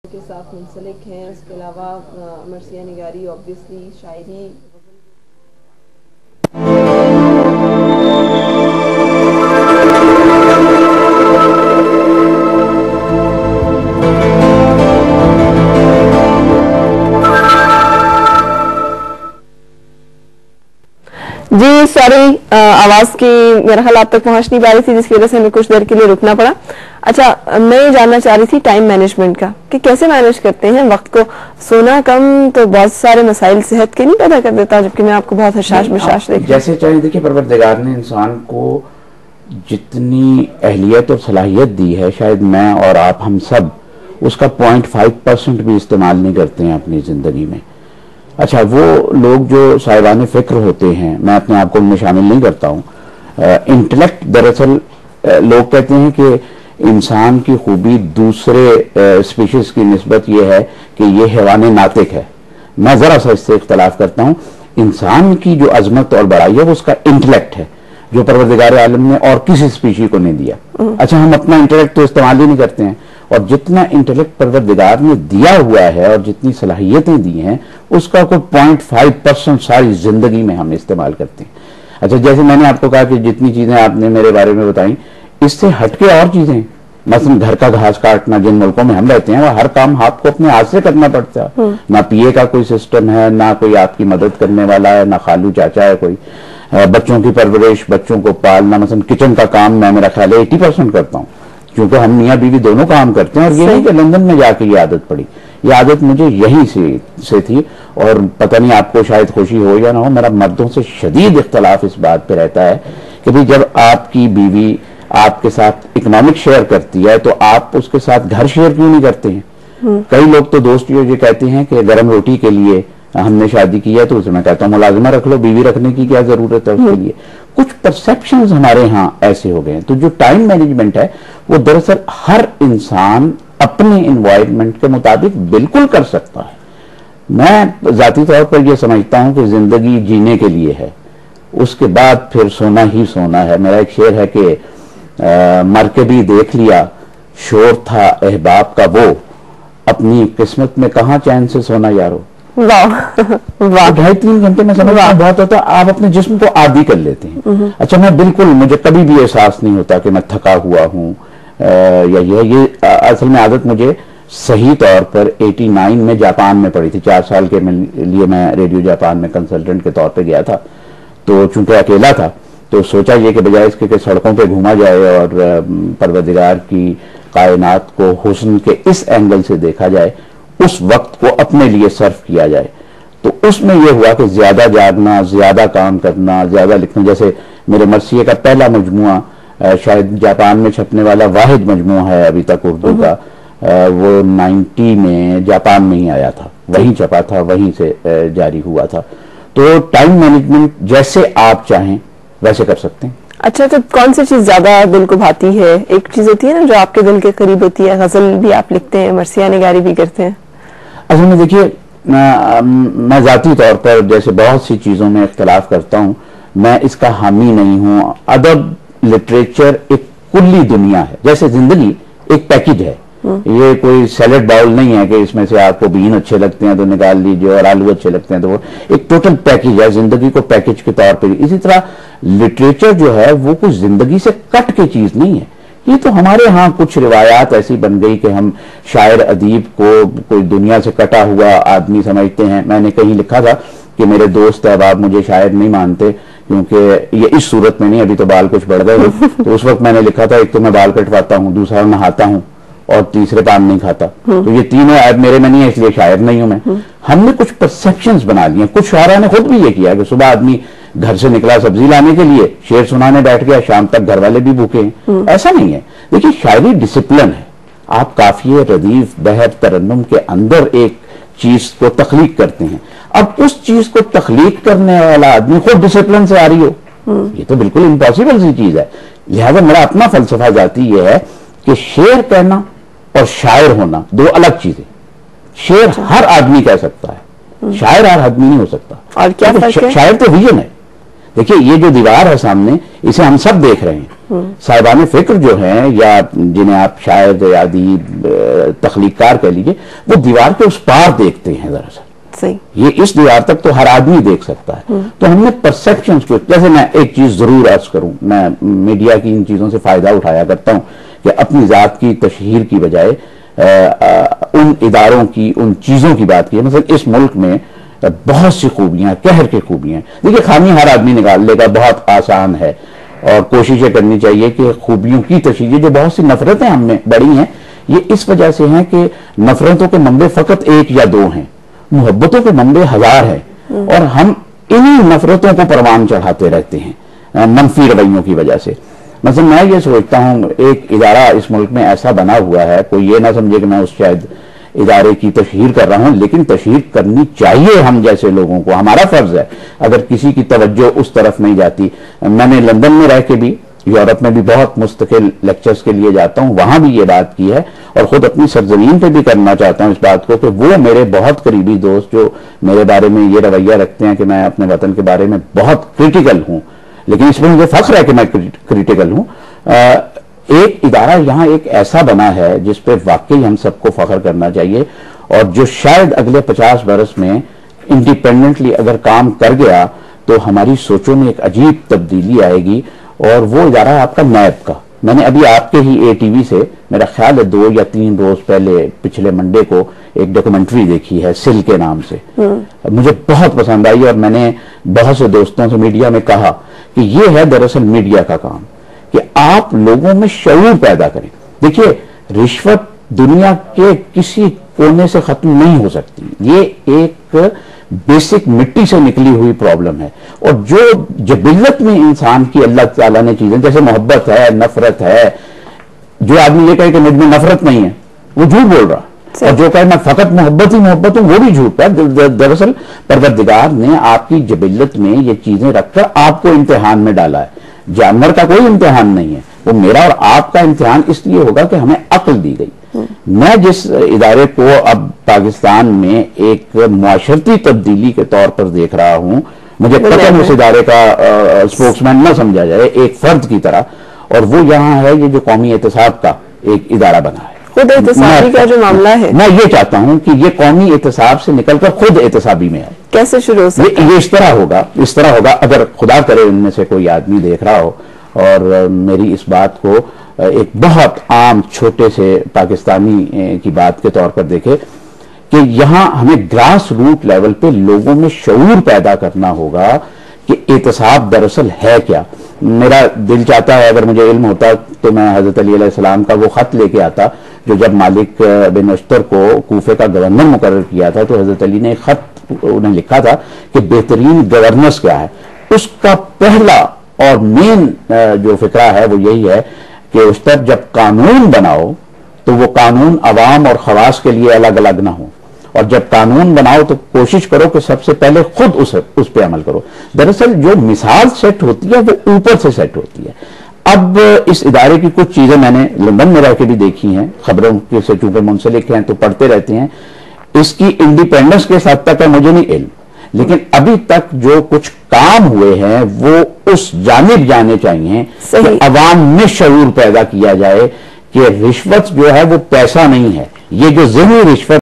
کے ساتھ منسلک ہیں. اس کے علاوہ مرثیہ نگاری اوبویسلی شاعری جی سوری آواز کی میرا خیال آپ تک پہنچ نہیں پا رہی تھی جس کی وجہ سے ہمیں کچھ دیر کے لیے رکنا پڑا. اچھا میں یہ جاننا چاہ رہی تھی ٹائم مینجمنٹ کا کہ کیسے مینج کرتے ہیں وقت کو. سونا کم تو بہت سارے مسائل صحت کے نہیں پیدا کر دیتا جبکہ میں آپ کو بہت حشاش مشاش دیکھ جیسے چاہیے. دیکھیے پروردگار نے انسان کو جتنی اہلیت اور صلاحیت دی ہے شاید میں اور آپ ہم سب اس کا 0.5% بھی استعمال نہیں کرتے ہیں اپنی زندگی میں. اچھا وہ لوگ جو صاحبان فکر ہوتے ہیں میں اپنے آپ کو ان میں شامل نہیں کرتا ہوں. انٹلیکٹ دراصل لوگ کہتے ہیں کہ انسان کی خوبی دوسرے اسپیشیز کی نسبت یہ ہے کہ یہ حیوان ناطق ہے. میں ذرا سا اس سے اختلاف کرتا ہوں. انسان کی جو عظمت اور بڑائی ہے وہ اس کا انٹلیکٹ ہے جو پروردگار عالم نے اور کسی اسپیشی کو نہیں دیا. اچھا ہم اپنا انٹلیکٹ تو استعمال ہی نہیں کرتے ہیں اور جتنا انٹلیکٹ پروردگار نے دیا ہوا ہے اور جتنی صلاحیتیں دی ہیں اس کا کوئی 0.5% ساری زندگی میں ہم استعمال کرتے ہیں. اچھا جیسے میں نے آپ کو کہا کہ جتنی چیزیں آپ نے میرے بارے میں بتائیں اس سے ہٹ کے اور چیزیں مثلا گھر کا گھاس کاٹنا جن ملکوں میں ہم رہتے ہیں وہ ہر کام آپ کو اپنے ہاتھ سے کرنا پڑتا ہے. نہ پی اے کا کوئی سسٹم ہے نہ کوئی آپ کی مدد کرنے والا ہے نہ خالو چاچا ہے کوئی. بچوں کی پرورش بچوں کو پالنا مثلا کچن کا کام میں میرا خیال ہے 80% کرتا ہوں کیونکہ ہم میاں بیوی دونوں کام کرتے ہیں. اور یہ نہیں کہ لندن میں جا کے یہ عادت پڑی. یہ عادت مجھے یہیں سے تھی اور پتہ نہیں آپ کو شاید خوشی ہو یا نہ ہو میرا مردوں سے شدید اختلاف اس بات پہ رہتا ہے کہ بھی جب آپ کی بیوی آپ کے ساتھ اکنامک شیئر کرتی ہے تو آپ اس کے ساتھ گھر شیئر کیوں نہیں کرتے ہیں. کئی لوگ تو دوست یہ کہتے ہیں کہ گرم روٹی کے لیے ہم نے شادی کی ہے تو اسے میں کہتا ہوں ملازمہ رکھ لو بیوی رکھنے کی کیا ضرورت ہے اس کے لیے. کچھ پرسیپشنز ہمارے ہاں ایسے ہو گئے ہیں. تو جو ٹائم مینجمنٹ ہے وہ دراصل ہر انسان اپنے انوائرمنٹ کے مطابق بالکل کر سکتا ہے. میں ذاتی طور پر یہ سمجھتا ہوں کہ زندگی جینے کے لیے ہے اس کے بعد پھر سونا ہی سونا ہے. میرا ایک شعر ہے کہ مر کے بھی دیکھ لیا شور تھا احباب کا وہ اپنی قسمت میں کہاں چین سے سونا یارو. 2.5-3 گھنٹے میں سمجھتا ہوں بہت ہوتا ہے. آپ اپنے جسم کو عادی کر لیتے ہیں. اچھا میں بالکل مجھے کبھی بھی احساس نہیں ہوتا کہ میں تھکا ہوا ہوں یا یہ اصل میں عادت مجھے صحیح طور پر 89 میں جاپان میں پڑی تھی. 4 سال کے لیے میں ریڈیو جاپان میں کنسلٹنٹ کے طور پہ گیا تھا. تو چونکہ اکیلا تھا تو سوچا یہ کہ بجائے اس کے کہ سڑکوں پہ گھوما جائے اور پروردگار کی کائنات کو حسن کے اس اینگل سے دیکھا جائے اس وقت کو اپنے لیے صرف کیا جائے. تو اس میں یہ ہوا کہ زیادہ جاگنا زیادہ کام کرنا زیادہ لکھنا. جیسے میرے مرثیے کا پہلا مجموعہ شاید جاپان میں چھپنے والا واحد مجموعہ ہے ابھی تک اردو کا وہ 90 میں جاپان میں ہی آیا تھا وہیں چھپا تھا وہیں سے جاری ہوا تھا. تو ٹائم مینجمنٹ جیسے آپ چاہیں ویسے کر سکتے ہیں. اچھا تو کون سی چیز زیادہ دل کو بھاتی ہے؟ ایک چیز ہوتی ہے نا جو آپ کے دل کے قریب ہوتی ہے. غزل بھی آپ لکھتے ہیں مرثیہ نگاری بھی کرتے ہیں. اصل میں دیکھیے میں ذاتی طور پر جیسے بہت سی چیزوں میں اختلاف کرتا ہوں میں اس کا حامی نہیں ہوں. ادب لٹریچر ایک کلی دنیا ہے. جیسے زندگی ایک پیکج ہے. یہ کوئی سیلڈ باؤل نہیں ہے کہ اس میں سے آپ کو بین اچھے لگتے ہیں تو نکال لیجئے اور آلو اچھے لگتے ہیں تو وہ ایک ٹوٹل پیکج ہے. زندگی کو پیکج کے طور پر اسی طرح لٹریچر جو ہے وہ کوئی زندگی سے کٹ کے چیز نہیں ہے. یہ تو ہمارے ہاں کچھ روایات ایسی بن گئی کہ ہم شاعر ادیب کو کوئی دنیا سے کٹا ہوا آدمی سمجھتے ہیں. میں نے کہیں لکھا تھا کہ میرے دوست احباب مجھے شاعر نہیں مانتے کیونکہ یہ اس صورت میں نہیں ابھی تو بال کچھ بڑھ گئے تو اس وقت میں نے لکھا تھا ایک تو میں بال کٹواتا ہوں دوسرا نہاتا ہوں اور تیسرے پان نہیں کھاتا. تو یہ تینوں عیب میرے میں نہیں ہے اس لیے شاعر نہیں ہوں میں. ہم نے کچھ پرسیپشنز بنا لی ہیں. کچھ شاعرہ نے خود بھی یہ کیا کہ صبح آدمی گھر سے نکلا سبزی لانے کے لیے شعر سنانے بیٹھ گیا شام تک گھر والے بھی بھوکے ہیں. ایسا نہیں ہے. دیکھیے شاعری ڈسپلن ہے. آپ قافیے ردیف بحر ترنم کے اندر ایک چیز کو تخلیق کرتے ہیں. اب اس چیز کو تخلیق کرنے والا آدمی خود ڈسپلن سے آ رہی ہو یہ تو بالکل امپاسبل سی چیز ہے. لہذا میرا اپنا فلسفہ ذاتی یہ ہے کہ شعر کہنا اور شاعر ہونا دو الگ چیزیں. شعر ہر آدمی کہہ سکتا ہے شاعر ہر آدمی نہیں ہو سکتا. اور کیا فرق ہے؟ شاعر تو ویژن ہے. دیکھیے یہ جو دیوار ہے سامنے اسے ہم سب دیکھ رہے ہیں. صاحبان فکر جو ہیں یا جنہیں آپ شاعر یا ادیب تخلیق کار کہہ لیجیے وہ دیوار کے اس پار دیکھتے ہیں. دراصل یہ اس دیوار تک تو ہر آدمی دیکھ سکتا ہے. تو ہم نے پرسیپشنز کو, جیسے میں ایک چیز ضرور عرض کروں, میں میڈیا کی ان چیزوں سے فائدہ اٹھایا کرتا ہوں کہ اپنی ذات کی تشہیر کی بجائے ان اداروں کی ان چیزوں کی بات کی. مثلا اس ملک میں بہت سی خوبیاں, قہر کی خوبیاں. دیکھیے خامی ہر آدمی نکال لے گا, بہت آسان ہے, اور کوشش یہ کرنی چاہیے کہ خوبیوں کی تشہیر. جو بہت سی نفرتیں ہم میں بڑی ہیں یہ اس وجہ سے ہیں کہ نفرتوں کے منبع فقط ایک یا دو ہیں, محبتوں کے منبع ہزار ہیں, اور ہم انہی نفرتوں کو پروان چڑھاتے رہتے ہیں منفی رویوں کی وجہ سے. مثلا میں یہ سوچتا ہوں ایک ادارہ اس ملک میں ایسا بنا ہوا ہے, کوئی یہ نہ سمجھے کہ میں اس شاید ادارے کی تشہیر کر رہا ہوں, لیکن تشہیر کرنی چاہیے ہم جیسے لوگوں کو, ہمارا فرض ہے. اگر کسی کی توجہ اس طرف نہیں جاتی, میں نے لندن میں رہ کے بھی, یورپ میں بھی بہت مستقل لیکچرز کے لیے جاتا ہوں, وہاں بھی یہ بات کی ہے, اور خود اپنی سرزمین پہ بھی کرنا چاہتا ہوں اس بات کو, کہ وہ میرے بہت قریبی دوست جو میرے بارے میں یہ رویہ رکھتے ہیں کہ میں اپنے وطن کے بارے میں بہت کرٹیکل ہوں, لیکن اس میں مجھے فخر ہے کہ میں کرٹیکل ہوں. ایک ادارہ یہاں ایک ایسا بنا ہے جس پہ واقعی ہم سب کو فخر کرنا چاہیے, اور جو شاید اگلے 50 برس میں انڈیپینڈنٹلی اگر کام کر گیا تو ہماری سوچوں میں ایک عجیب تبدیلی آئے گی. اور وہ ادارہ ہے آپ کا نیب کا. میں نے ابھی آپ کے ہی اے ٹی وی سے میرا خیال ہے 2 یا 3 روز پہلے پچھلے منڈے کو ایک ڈاکومنٹری دیکھی ہے سل کے نام سے. مجھے بہت پسند آئی, اور میں نے بہت سے دوستوں سے میڈیا میں کہا کہ یہ ہے دراصل میڈیا کا کام کہ آپ لوگوں میں شعور پیدا کریں. دیکھیے رشوت دنیا کے کسی کونے سے ختم نہیں ہو سکتی, یہ ایک بیسک مٹی سے نکلی ہوئی پرابلم ہے, اور جو جبلت میں انسان کی اللہ تعالیٰ نے چیزیں جیسے محبت ہے, نفرت ہے, جو آدمی یہ کہے کہ مجھ میں نفرت نہیں ہے وہ جھوٹ بول رہا, اور جو کہے میں فقط محبت ہی محبت ہوں وہ بھی جھوٹ ہے. دراصل پروردگار نے آپ کی جبلت میں یہ چیزیں رکھ کر آپ کو امتحان میں ڈالا ہے. جانور کا کوئی امتحان نہیں ہے, وہ میرا اور آپ کا امتحان اس لیے ہوگا کہ ہمیں عقل دی گئی. میں جس ادارے کو اب پاکستان میں ایک معاشرتی تبدیلی کے طور پر دیکھ رہا ہوں, مجھے پتہ اس ادارے کا اسپوکس مین نہ سمجھا جائے, ایک فرد کی طرح, اور وہ یہاں ہے یہ جو قومی احتساب کا ایک ادارہ بنا ہے. خود احتسابی کا جو معاملہ ہے, میں یہ چاہتا ہوں کہ یہ قومی احتساب سے نکل کر خود احتسابی میں آئے. کیسے شروع ہو سکتا ہے؟ یہ اس طرح ہوگا اگر خدا کرے ان میں سے کوئی آدمی دیکھ رہا ہو اور میری اس بات کو ایک بہت عام چھوٹے سے پاکستانی کی بات کے طور پر دیکھے کہ یہاں ہمیں گراس روٹ لیول پہ لوگوں میں شعور پیدا کرنا ہوگا کہ احتساب دراصل ہے کیا. میرا دل چاہتا ہے اگر مجھے علم ہوتا تو میں حضرت علی علیہ السلام کا وہ خط لے کے آتا جو جب مالک بن اشتر کو کوفے کا گورنر مقرر کیا تھا تو حضرت علی نے ایک خط انہیں لکھا تھا کہ بہترین گورننس کیا ہے. اس کا پہلا اور مین جو فکرہ ہے وہ یہی ہے کہ اشتر جب قانون بناؤ تو وہ قانون عوام اور خواص کے لیے الگ الگ نہ ہو, اور جب قانون بناؤ تو کوشش کرو کہ سب سے پہلے خود اس پہ عمل کرو. دراصل جو مثال سیٹ ہوتی ہے وہ اوپر سے سیٹ ہوتی ہے. اب اس ادارے کی کچھ چیزیں میں نے لندن میں رہ کے بھی دیکھی ہیں, خبروں سے چونکہ منسلک ہیں تو پڑھتے رہتے ہیں. اس کی انڈیپینڈنس کے ساتھ تک ہے مجھے نہیں علم, لیکن ابھی تک جو کچھ کام ہوئے ہیں وہ اس جانب جانے چاہیے کہ عوام میں شعور پیدا کیا جائے کہ رشوت جو ہے وہ پیسہ نہیں ہے. یہ جو ذہنی رشوت